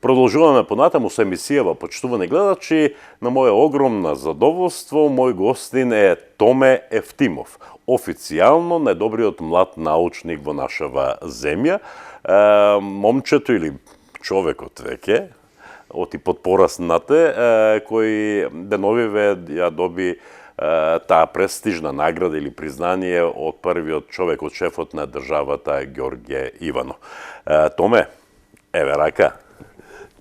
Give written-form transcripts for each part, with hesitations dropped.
Продолжуваме понатаму со емисијава, почитувани гледачи. На моје огромно задоволство, мој гостин е Томе Евтимов, официјално најдобриот млад научник во нашава земја. Момчето или човекот веќе, оти под порасната, кој деновиве ја доби таа престижна награда или признание од првиот човек, од шефот на државата Ѓорѓе Иванов. Томе, еве рака.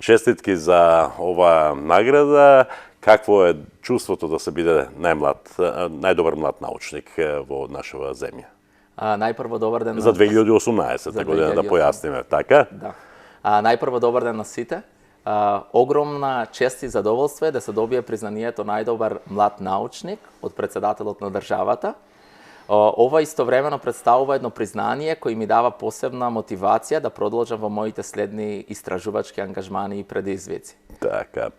Честитки за оваа награда. Какво е чувството да се биде најдобар млад научник во нашава земја? Најпрво добар ден за 2018 година, да појасниме, така? Да. Најпрво добар ден на сите. Огромна чест и задоволство е да се добие признанието најдобар млад научник од председателот на државата. Ова истовремено представува едно признание кој ми дава посебна мотивација да продолжам во моите следни истражувачки ангажмани и предизвици. Така.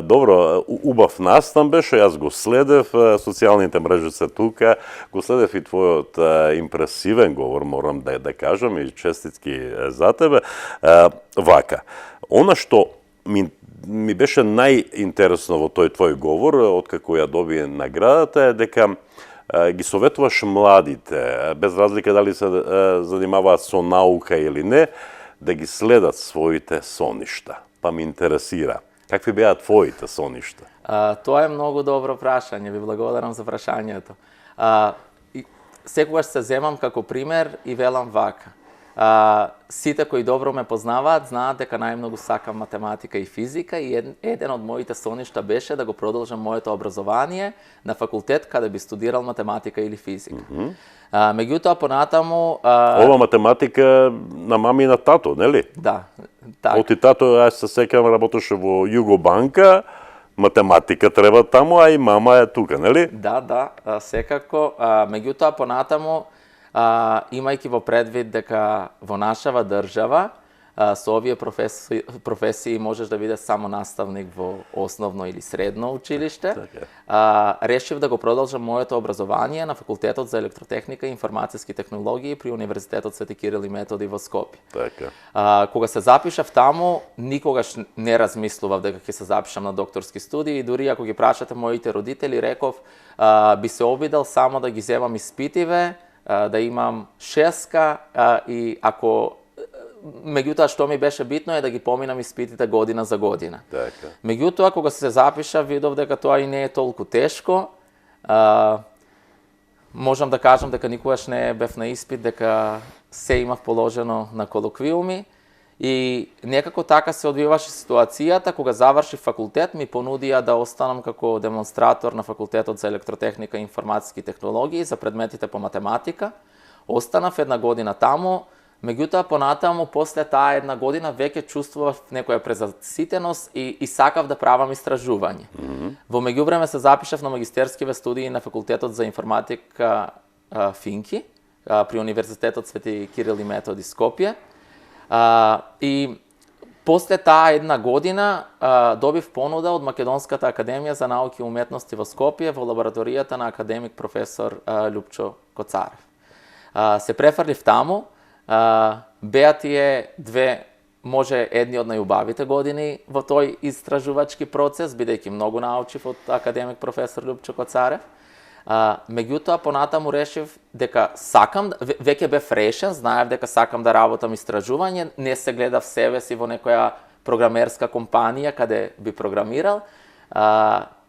Добро, убав настан беше, јас го следев, социјалните мрежи се тука, го следев и твојот импресивен говор, морам да кажам, и честитки за тебе. Вака, она што ми беше најинтересно во тој твој говор, откако ја доби наградата, е дека ги советуваш младите, без разлика дали се занимаваат со наука или не, да ги следат своите соништа. Па ме интересира, какви беа твоите соништа? Тоа е многу добро прашање, ви благодарам за прашањето. Секогаш се земам како пример и велам вака. Сите кои добро ме познаваат знаат дека најмногу сакам математика и физика и еден од моите соништа беше да го продолжам моето образование на факултет каде би студирал математика или физика. Меѓутоа понатаму ова математика на мами и на тато, нели? Да. Так. Оти тато, јас се сеќавам, работеше во Југобанка, математика треба таму, а и мама е тука, нели? Да, секако. Меѓутоа понатаму, имајќи во предвид дека во нашава држава со овие професии можеш да бидеш само наставник во основно или средно училиште, решив да го продолжам моето образование на факултетот за електротехника и информациски технологии при Универзитетот Свети Кирил и Методи во Скопје. Кога се запишав таму, никогаш не размислував дека ќе се запишам на докторски студии и дури ако ги прашате моите родители, реков би се обидел само да ги земам испитиве, да имам шеска и ако меѓутоа што ми беше битно е да ги поминам испитите година за година. Меѓутоа кога се запиша видов дека тоа и не е толку тешко. Можам да кажам дека никогаш не бев на испит, дека се имав положено на колоквиуми и некако така се одвиваше ситуацијата кога завршив факултет ми понудија да останам како демонстратор на факултетот за електротехника и информациски технологии за предметите по математика. Останав една година таму. Меѓутоа, понатаму, после таа една година, веќе чувствував некоја презаситеност и сакав да правам истражување. Во меѓувреме се запишав на магистерскиве студии на факултетот за информатика Финки, при Универзитетот Свети Кирил и Методи Скопје. И после таа една година добив понуда од Македонската академија за науки и уметности во Скопје во лабораторијата на академик професор Љупчо Коцарев. Се префрлив таму. Беа тие две, може едни од најубавите години во тој истражувачки процес, бидејќи многу научив од академик професор Љупчо Коцарев. Меѓутоа, понатаму решив дека сакам, веќе бев решен, знаев дека сакам да работам истражување, не се гледав себе си во некоја програмерска компанија каде би програмирал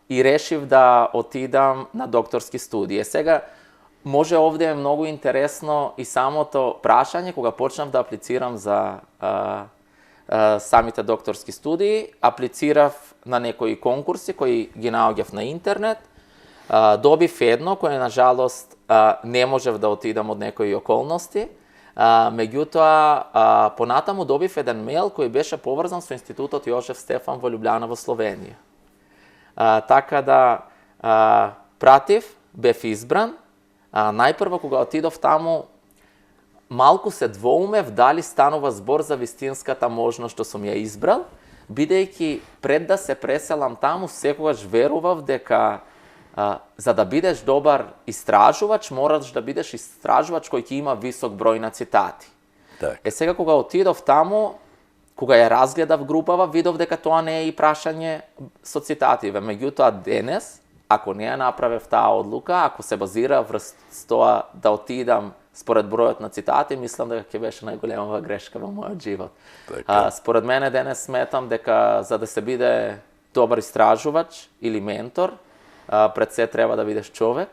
и решив да отидам на докторски студии. Сега, може овде е многу интересно и самото прашање, кога почнав да аплицирам за самите докторски студии, аплицирав на некои конкурси кои ги наоѓав на интернет, добив едно кој на жалост не можев да отидам од некои околности, меѓутоа понатаму добив еден мејл кој беше поврзан со Институтот Јожеф Стефан во Љубљана во Словенија. Така да пратив, бев избран. Најпрво кога отидов таму, малку се двоумев дали станува збор за вистинската можност што сум ја избрал, бидејќи пред да се преселам таму, секогаш верував дека за да бидеш добар истражувач, мораш да бидеш истражувач кој ќе има висок број на цитати. Сега кога отидов таму, кога ја разгледав групава, видов дека тоа не е и прашање со цитативе. Меѓутоа, денес, ако не ја направев таа одлука, ако се базира врз тоа да отидам според бројот на цитати, мислам дека ќе беше најголемава грешка во мојот живот. Според мене денес сметам дека за да се биде добар истражувач или ментор, пред се треба да бидеш човек.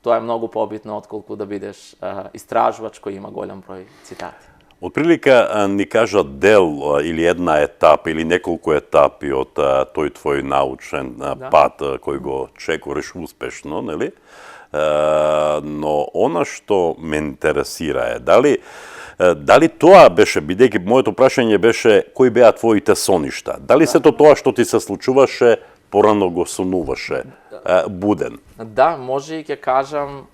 Тоа е многу побитно отколку да бидеш истражувач кој има голем број цитати. Отприлика ни кажа дел или една етапа или неколку етапи од тој твој научен пат кој го чекориш успешно, нели? Но она што ме интересира е дали тоа беше, бидејќи моето прашање беше кои беа твоите соништа? Дали сето тоа што ти се случуваше порано го сонуваше буден? Да, може и ќе кажам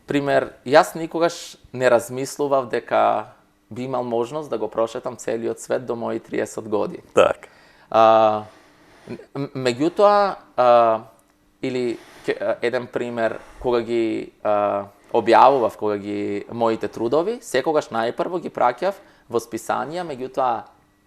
пример, јас никогаш не размислував дека би имал можност да го прошетам целиот свет до мои 30 години. Так. Меѓутоа, или еден пример, кога ги објавував, кога ги моите трудови, секогаш најпрво ги праќав во списанија, меѓутоа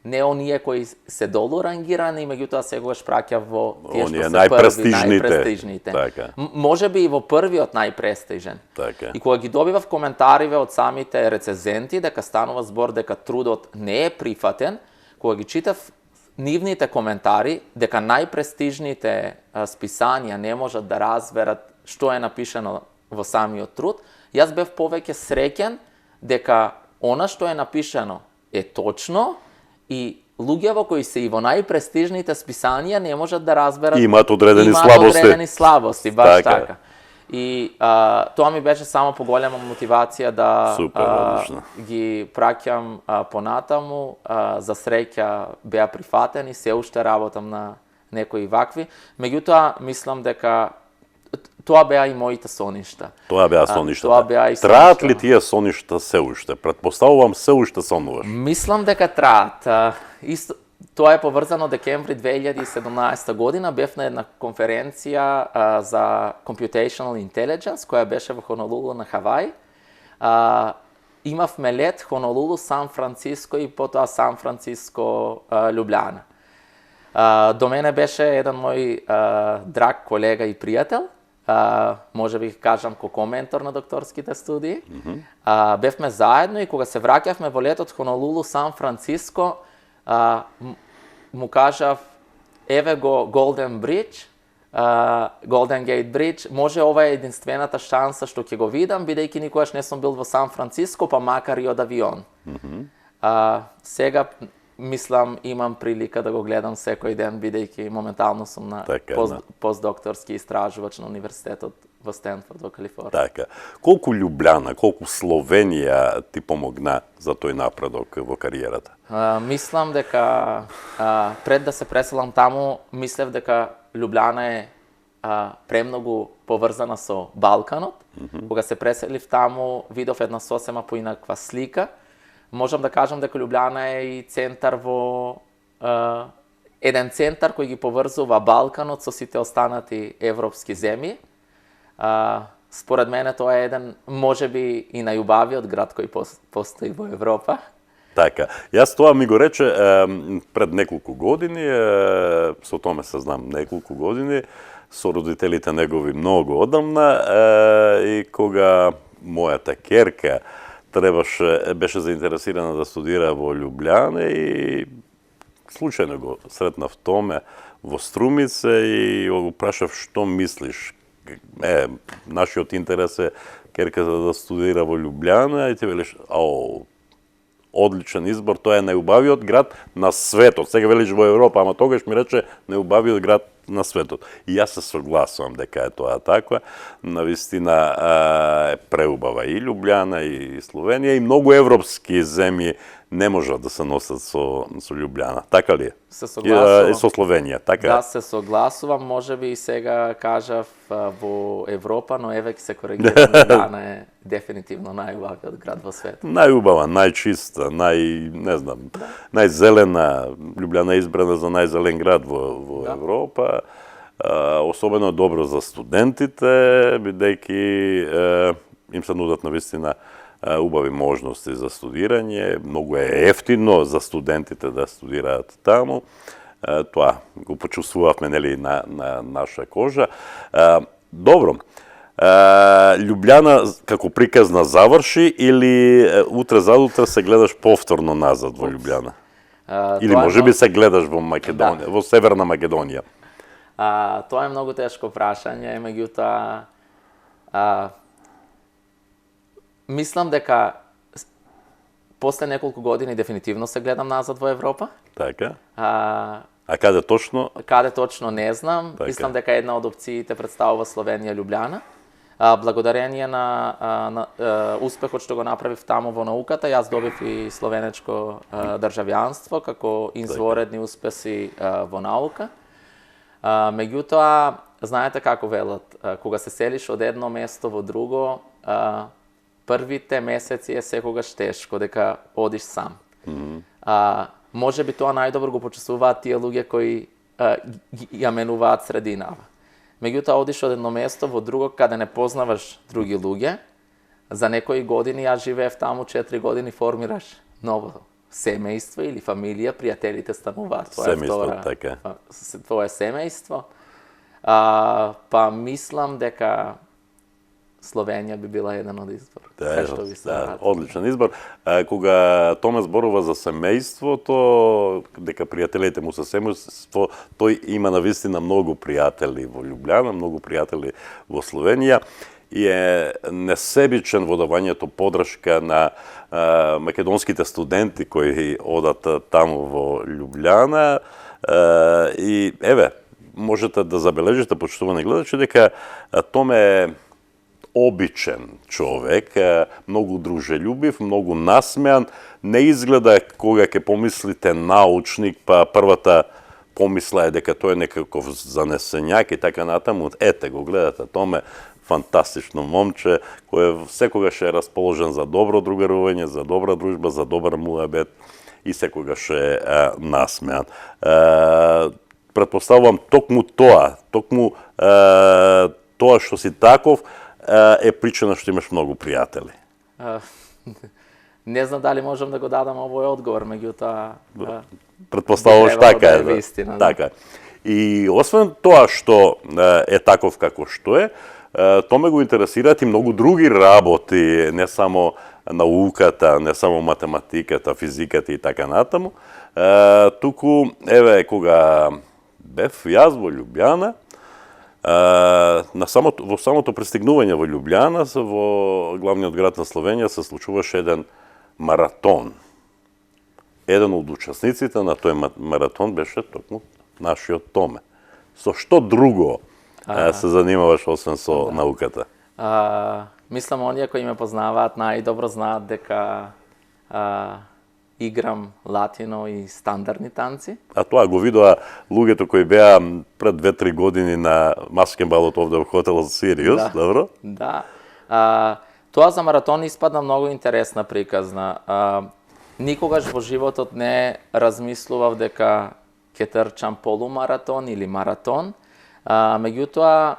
не оние кои се долу рангирани, меѓутоа секогаш праќав во тие што се најпрестижните. Така. Може би и во првиот најпрестижен. Така. И кога ги добивав коментариве од самите рецензенти дека станува збор дека трудот не е прифатен, кога ги читав нивните коментари дека најпрестижните списанија не можат да разберат што е напишано во самиот труд, јас бев повеќе среќен дека она што е напишано е точно и луѓето кои се и во најпрестижните списанија не можат да разберат, имаат одредени слабости, баш така. И тоа ми беше само поголема мотивација да ги праќам понатаму. За среќа беа прифатени, се уште работам на некои вакви. Меѓутоа, мислам дека тоа беа и моите соништа. Тоа беа соништата. Траат ли тие соништа се уште? Претпоставувам се уште сонуваш. Мислам дека траат. Тоа е поврзано декември 2017 година. Бев на една конференција за Computational Intelligence, која беше во Хонолулу на Хавај. Имавме лет Хонолулу, Сан Франциско и потоа Сан Франциско, Љубљана. До мене беше еден мој драг колега и пријател, може би кажам ко ментор на докторските студии. Бевме заедно и кога се враќавме во летот Хонолулу, Сан Франциско, му кажав, еве го Golden Bridge, Golden Gate Bridge, може ова е единствената шанса што ќе го видам, бидејќи никогаш не сум бил во Сан Франциско, па макар и од авион. Сега мислам, имам прилика да го гледам секој ден, бидејќи моментално сум на постдокторски истражувач на Универзитетот во Стенфорд, во Калифорнија. Така. Колку Љубљана, колку Словенија ти помогна за тој напредок во кариерата? Мислам дека пред да се преселам таму, мислев дека Љубљана е премногу поврзана со Балканот. Кога се преселив таму, видов една сосема поинаква слика. Можам да кажам дека Љубљана е и центар во еден центар кој ги поврзува Балканот со сите останати европски земји. Според мене тоа е еден, можеби и најубавиот град кој постои во Европа. Така. Јас тоа ми го рече пред неколку години, со тоа се знам неколку години, со родителите негови многу одамна, и кога мојата керка беше заинтересирана да студира во Љубљана и случајно го сретнав Томе во Струмице и го прашав што мислиш. Нашиот интерес е керката да студира во Љубљана и ти велиш, одличен избор, тоа е најубавиот град на светот. Сега велиш во Европа, ама тогаш ми рече најубавиот град на светот. И јас се согласувам дека е тоа така. Навистина е преубава и Љубљана и Словенија и многу европски земји не можат да се носат со Љубљана. Така ли е? Се согласувам. И со Словенија, така? Да, се согласувам. Можеби и сега кажав во Европа, но еве ќе се коригирам. Љубљана е дефинитивно најубавиот град во светот. Најубава, најчиста, најзелена. Љубљана е избрана за најзелен град во Европа. Особено добро за студентите, бидејќи им се нудат навистина убави можности за студирање, многу е ефтино за студентите да студираат таму. Тоа го почувствувавме, нели, на наша кожа. Добро. Љубљана како приказна заврши или утре задутре се гледаш повторно назад во Љубљана? Или можеби се гледаш во Македонија, во Северна Македонија? Тоа е многу тешко прашање, меѓутоа мислам дека после неколку години дефинитивно се гледам назад во Европа. Така. А каде точно? Каде точно не знам. Така. Мислам дека една од опциите представува Словенија Љубљана. Благодарение на успехот што го направив таму во науката, јас добив и словенечко државјанство како изворедни успеси во наука. Меѓутоа, знаете како велат, кога се селиш од едно место во друго, првите месеци е секогаш тешко дека одиш сам. Може би тоа најдобро го почувствуваат тие луѓе кои ја менуваат срединава. Меѓутоа, одиш од едно место во друго каде не познаваш други луѓе. За некои години, јас живеев таму 4 години, формираш ново семејство или фамилија, пријателите стануваат. Семејство, така. Твое семејство. Па мислам дека Словенија би била еден од избор. Одличен избор. Кога Томе зборува за семејството, дека пријателите му се семејство, тој има навистина многу пријатели во Љубљана, многу пријатели во Словенија и е несебичен во давањето подршка на македонските студенти кои одат таму во Љубљана. И еве, можете да забележите, почитувани гледачи, дека Томе е обичен човек, многу дружелюбив, многу насмеан, не изгледа кога ќе помислите научник, па првата помисла е дека тој е некаков занесењак и така натаму. Ете го, гледате, Томе, фантастично момче, кој секогаш е расположен за добро другарување, за добра дружба, за добар муабет и секогаш е насмеан. Претпоставувам токму тоа што си таков, е причина што имаш многу пријатели. Не знам дали можам да го дадам овој одговор, меѓутоа претпоставуваш така е. Вистина, така. И освен тоа што е таков како што е, Томе го интересираат и многу други работи, не само науката, не само математиката, физиката и така натаму. Туку, еве, кога бев јас во Љубљана, во самото пристигнување во Љубљана, во главниот град на Словенија, се случуваше еден маратон. Еден од учесниците на тој маратон беше токму нашиот Томе. Со што друго се занимаваш освен со науката? Мислам, оние кои ме познаваат најдобро знаат дека играм латино и стандардни танци. А тоа го видоа луѓето кои беа пред 2-3 години на маскенбалот овде во хотел Сириус, добро? Да. Тоа за маратон испадна многу интересна приказна. Никогаш во животот не размислував дека ќе трчам полумаратон или маратон. Меѓутоа,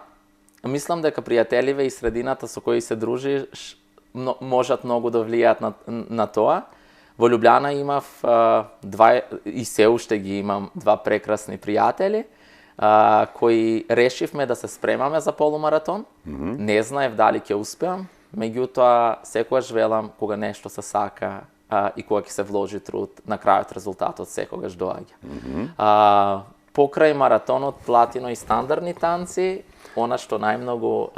мислам дека пријателиве и средината со кои се дружиш можат многу да влијаат на тоа. Во Љубљана имав и се уште ги имам два прекрасни пријатели кои решивме да се спремаме за полумаратон. Не знаев дали ќе успеам, меѓутоа секогаш велам кога нешто се сака и кога ќе се вложи труд, на крајот резултатот секогаш доаѓа. Покрај маратонот, латино и стандардни танци, она што најмногу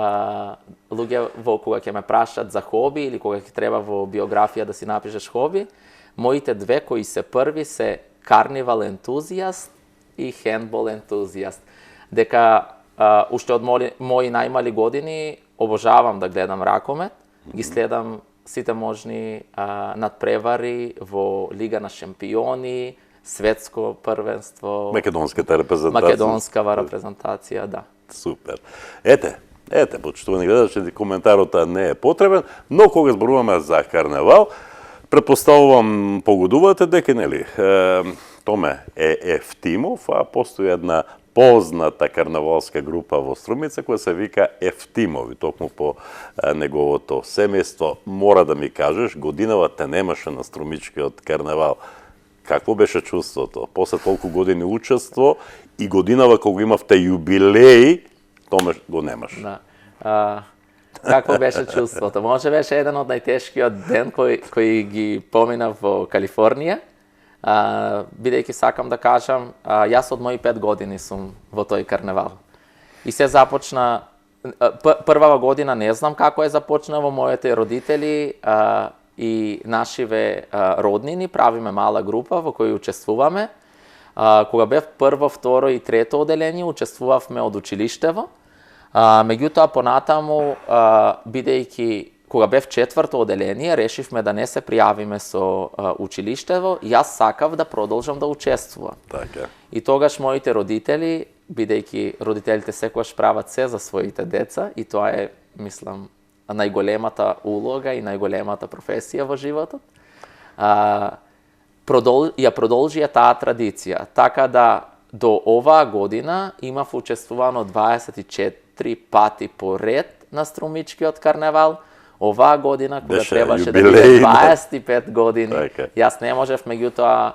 луѓе кога ќе ме прашат за хоби или кога ќе треба во биографија да си напишеш хоби, моите две кои се први се карнивал ентузијаст и хендбол ентузијаст. Дека уште од мои најмали години обожавам да гледам ракомет, ги следам сите можни надпревари во Лига на шампиони, светско првенство, македонската репрезентација. Македонскава репрезентација, да. Супер. Ете, почитувани гледачи, коментарот не е потребен, но кога зборуваме за карневал, претпоставувам погодувате дека нели Томе е Ефтимов, а постои една позната карнавалска група во Струмица која се вика Ефтимови, токму по неговото семејство. Мора да ми кажеш, годинава те немаше на Струмичкиот карнавал. Какво беше чувството? После толку години учество и годинава кога имавте јубилеј, томе го немаш. Да. Какво беше чувството? Може беше еден од најтешкиот ден кој ги поминав во Калифорнија. Бидејќи сакам да кажам, јас од мои 5 години сум во тој карнавал. И се започна, првава година не знам како е започнало, моите родители и нашиве роднини правиме мала група во која учествуваме. Кога бев прво, второ и трето оделение, учествувавме од училиштево. Меѓутоа понатаму, бидејќи кога бев четврто оделение, решивме да не се пријавиме со училиштево, јас сакав да продолжам да учествувам. Така. И тогаш моите родители, бидејќи родителите секогаш прават се за своите деца, и тоа е, мислам, најголемата улога и најголемата професија во животот, ја продолжија таа традиција. Така да до оваа година имав учествувано 24 пати поред на Струмичкиот карнавал. Оваа година, кога требаше да биде 25 години, јас не можев, меѓутоа,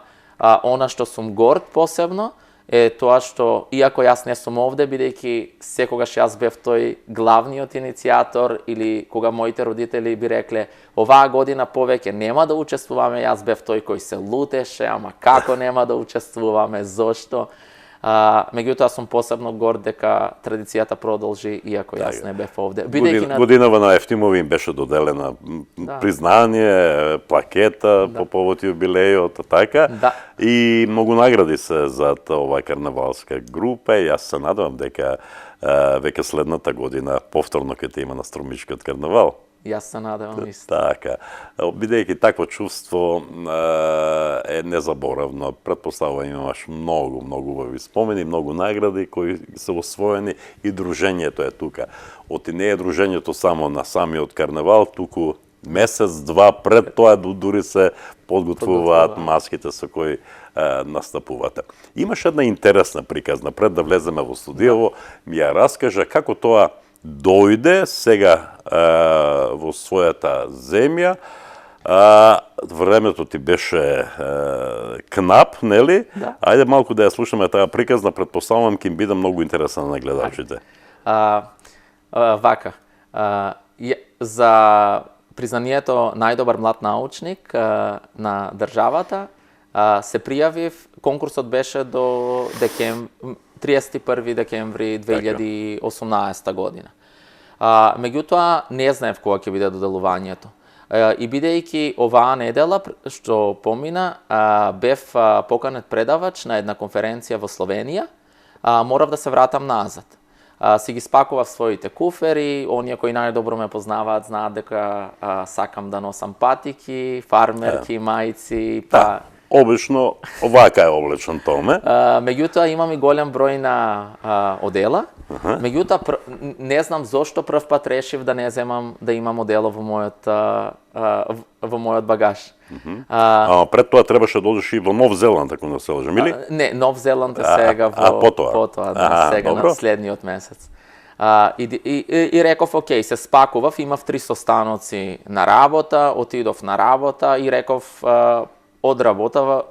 она што сум горд посебно, е тоа што, иако јас не сум овде, бидејќи секогаш јас бев тој главниот иницијатор, или кога моите родители би рекле, оваа година повеќе нема да учествуваме, јас бев тој кој се лутеше, ама како нема да учествуваме, зошто? Меѓутоа сум посебно горд дека традицијата продолжи, иако јас не бев овде. Годинава на Ефтимови им беше доделена признание, плакета по повод јубилејот, така? Да. И многу награди се за оваа карнавалска група и јас се надевам дека веќе следната година повторно ќе те има на Струмичкиот карнавал. Јас се надевам исто. Така. Бидејќи такво чувство е незаборавно. Претпоставувам имаш многу убави спомени, многу награди кои се освоени и дружењето е тука. Оти не е дружењето само на самиот карнавал, туку месец-два пред тоа дури се подготвуваат маските со кои настапувате. Имаш една интересна приказна, пред да влеземе во студиово, ми ја раскажа како тоа дојде сега во својата земја. Времето ти беше кнап, нели? Да. Ајде малку да ја слушаме таа приказна, претпоставувам ќе им биде многу интересна на гледачите. Вака, за признанието најдобар млад научник на државата се пријавив, конкурсот беше до 31 декември 2018 година. Меѓутоа, не знаев кога ќе биде доделувањето. И бидејќи оваа недела, што помина, бев поканет предавач на една конференција во Словенија, морав да се вратам назад. Си ги спакував своите куфери, оние кои најдобро ме познаваат знаат дека сакам да носам патики, фармерки, мајци, Обично, овака е облечен Томе. Меѓутоа, имам и голем број на одела. Меѓутоа, не знам зошто прв пат решив да не земам да имам одело во мојот багаж. Пред тоа требаше да одиш и во Нов Зеланд, ако не се лажам, или? Не, Нов Зеланд е сега потоа, сега на следниот месец. И реков, окей, се спакував, имав 3 состаноци на работа, отидов на работа и реков, од работа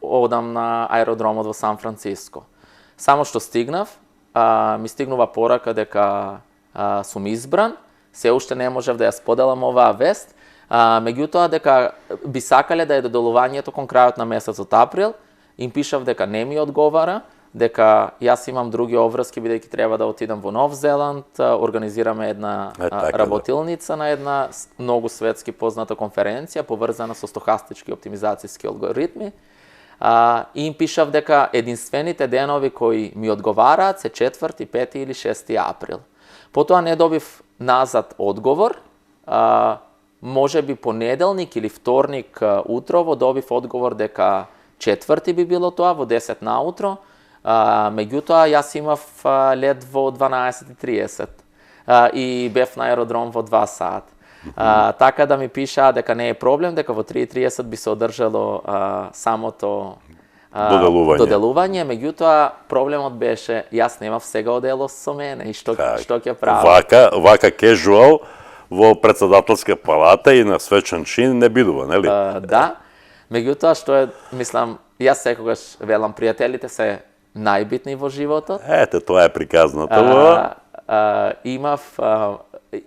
одам на аеродромот во Сан Франциско. Само што стигнав, ми стигнува порака дека сум избран, се уште не можев да ја споделам оваа вест, меѓутоа дека би сакале да е доделувањето кон крајот на месецот април, им пишав дека не ми одговара, дека јас имам други обврски бидејќи треба да отидам во Нов Зеланд, организираме една работилница на една многу светски позната конференција поврзана со стохастички оптимизацијски алгоритми. И им пишав дека единствените денови кои ми одговараат се 4, 5 или 6 април. Потоа не добив назад одговор, може би понеделник или вторник утрово добив одговор дека 4 би било тоа во 10 наутро, меѓутоа јас имав лет во 12:30 и бев на аеродром во 2 сат. Така да ми пишаа дека не е проблем, дека во 3:30 би се одржало самото доделување, меѓутоа проблемот беше јас немав сега одело со мене и што ќе правам. Вака кежуал во председателска палата и на свечен чин не бидува, нели? Да. Меѓутоа што е, мислам, јас секогаш велам пријателите се најбитни во животот. Ете, тоа е приказната.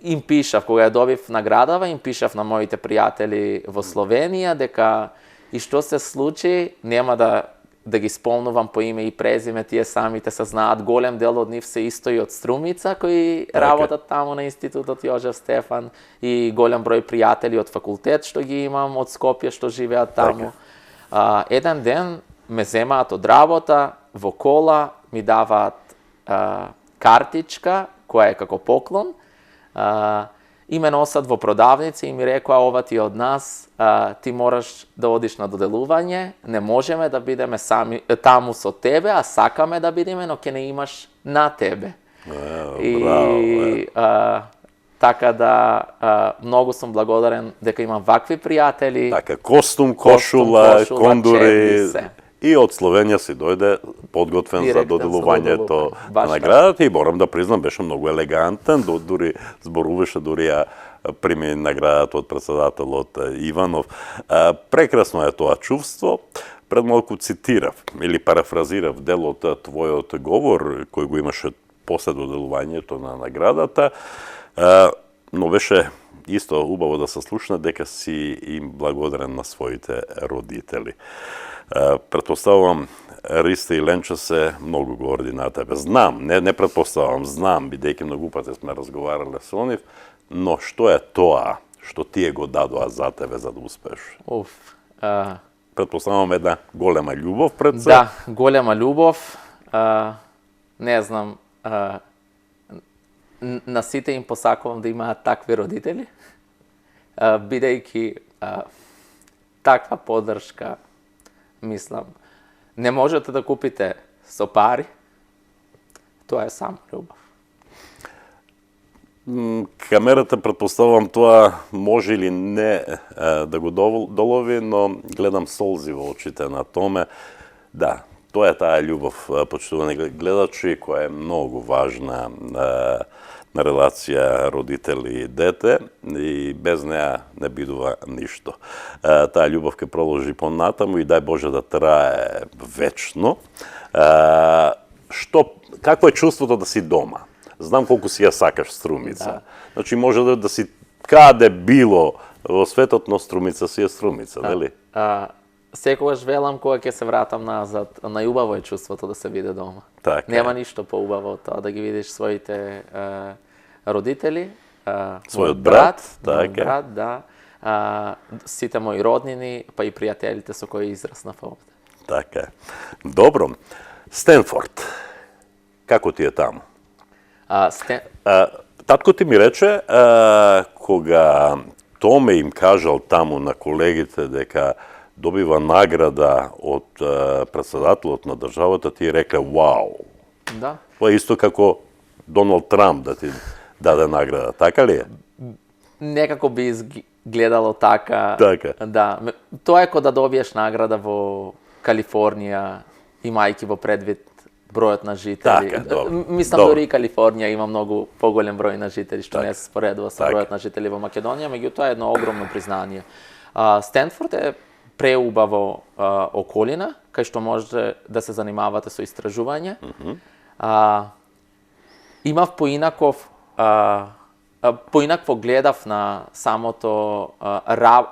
Им пишав, кога ја добив наградава, им пишав на моите пријатели во Словенија дека и што се случи, нема да ги спомнувам по име и презиме, тие самите се знаат, голем дел од нив се исто и од Струмица, кои работат таму на Институтот Јожеф Стефан, и голем број пријатели од факултет што ги имам, од Скопје што живеат таму. Еден ден ме земаат од работа, во кола ми даваат картичка, која е како поклон, и ме носат во продавница и ми рекоа ова ти од нас, ти мораш да одиш на доделување, не можеме да бидеме сами таму со тебе, а сакаме да бидеме, но ќе не имаш на тебе. Така да многу сум благодарен дека имам вакви пријатели. Така, костум, кошула, кондури. И од Словенија си дојде подготвен за доделувањето на наградата и морам да признам беше многу елегантен, дури зборуваше, дури ја прими наградата од председателот Иванов. Прекрасно е тоа чувство. Пред малку цитирав или парафразирав дел од твојот говор кој го имаше после доделувањето на наградата, но беше исто убаво да се слушна дека си им благодарен на своите родители. Претпоставувам, Ристо и Ленчо се многу горди на тебе. Знам, не претпоставувам, знам, бидејќи многу пати сме разговарале со нив, но што е тоа што тие го дадоа за тебе за да успеш? Претпоставувам една голема љубов пред се. Да, голема љубов. Не знам, на сите им посакувам да имаат такви родители, бидејќи таква поддршка, мислам, не можете да купите со пари, тоа е само љубов. Камерата, претпоставувам, тоа може или не да го долови, но гледам солзи во очите на Томе. Да, тоа е таа љубов, почитувани гледачи, која е многу важна на релација родители и дете, и без неа не бидува ништо. Таа љубов ќе продолжи понатаму и дај Боже да трае вечно. Какво е чувството да си дома? Знам колку си ја сакаш Струмица. Значи може да си каде било во светот, но Струмица си е Струмица, нели? Секогаш велам кога ќе се вратам назад, најубаво е чувството да се биде дома. Нема ништо поубаво од тоа да ги видиш своите родители, својот брат, да, сите мои роднини, па и пријателите со кои израснав овде. Така е. Добро. Стенфорд. Како ти е таму? Татко ти ми рече, кога Томе им кажал таму на колегите дека добива награда од председателот на државата, ти рекле вау. Да. Тоа е исто како Доналд Трамп да ти даде награда, така ли е? Некако би изгледало така. Така. Да. Тоа е кога да добиеш награда во Калифорнија, имајќи во предвид бројот на жители. Така, мислам, дори и Калифорнија има многу поголем број на жители, што не се споредува со бројот на жители во Македонија, меѓутоа е едно огромно признание. Стенфорд е преубаво околина, кај што може да се занимавате со истражување. Имав поинакво гледав на самото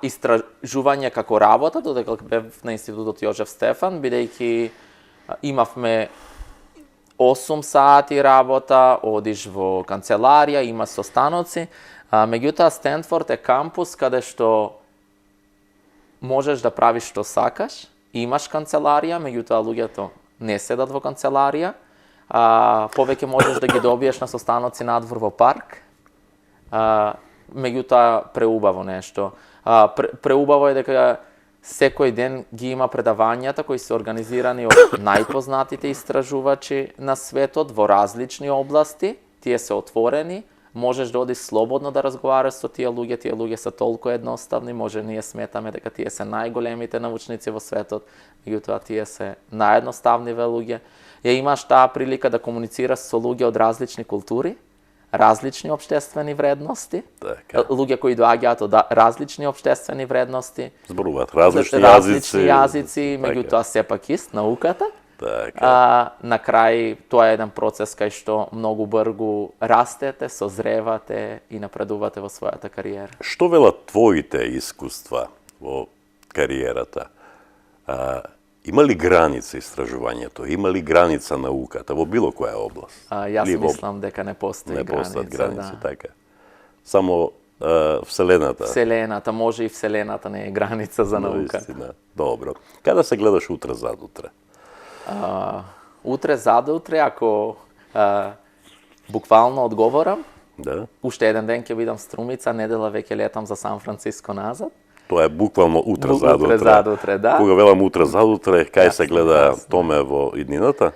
истражување како работа, додека бев на Институтот Јожеф Стефан, бидејќи имавме 8 сати работа, одиш во канцеларија, има состаноци, меѓутоа Стенфорд е кампус каде што можеш да правиш што сакаш, имаш канцеларија, меѓутоа луѓето не седат во канцеларија, повеќе можеш да ги добиеш на состаноци надвор во парк, меѓутоа преубаво нешто. Преубаво е дека секој ден ги има предавањата кои се организирани од најпознатите истражувачи на светот во различни области, тие се отворени, можеш да одиш слободно да разговараш со тие луѓе се толку едноставни, може ние сметаме дека тие се најголемите научници во светот, меѓутоа тие се наједноставниве луѓе. Ја имаш таа прилика да комуницираш со луѓе од различни култури, различни општествени вредности, Така. луѓе кои доаѓаат од различни општествени вредности, Зборуваат различни јазици, меѓутоа сепак ист науката. Така. На крај тоа е еден процес кај што многу брзо растете, созревате и напредувате во својата кариера. Што велат твоите искуства во кариерата? Има ли граница истражувањето? Има ли граница науката во било која област? Јас мислам дека не постои граница. граници, така. Само Вселената. Вселената, може и Вселената не е граница за наука. Наистина. Добро. Каде се гледаш утре задутре? Утре задутре, ако буквално одговорам, Да. уште еден ден ќе бидам Струмица, недела веќе летам за Сан Франциско назад. Тоа е буквално утре Утре задутре, да. Кога велам утре задутре, кај се гледа Томе во иднината?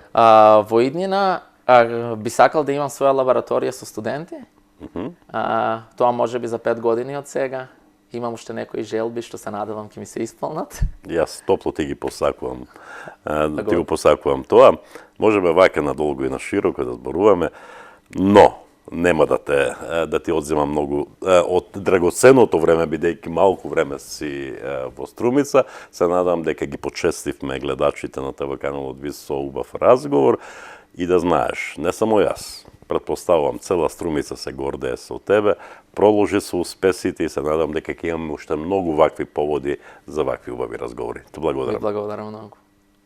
Во иднина би сакал да имам своја лабораторија со студенти. Тоа може би за 5 години од сега. Имам уште некои желби што се надевам ќе ми се исполнат. Јас топло ти ги посакувам. Ти го посакувам тоа. Можеме вака надолго и на широко да зборуваме, но нема да ти одземам многу од драгоценното време, бидејќи малку време си во Струмица. Се надам дека ги почестивме гледачите на ТВ каналот ВИС со убав разговор и да знаеш, не само јас, претпоставувам цела Струмица се гордее со тебе, проложи со успесите и се надам дека ќе имаме уште многу вакви поводи за вакви убави разговори. Те благодарам. Благодарам многу.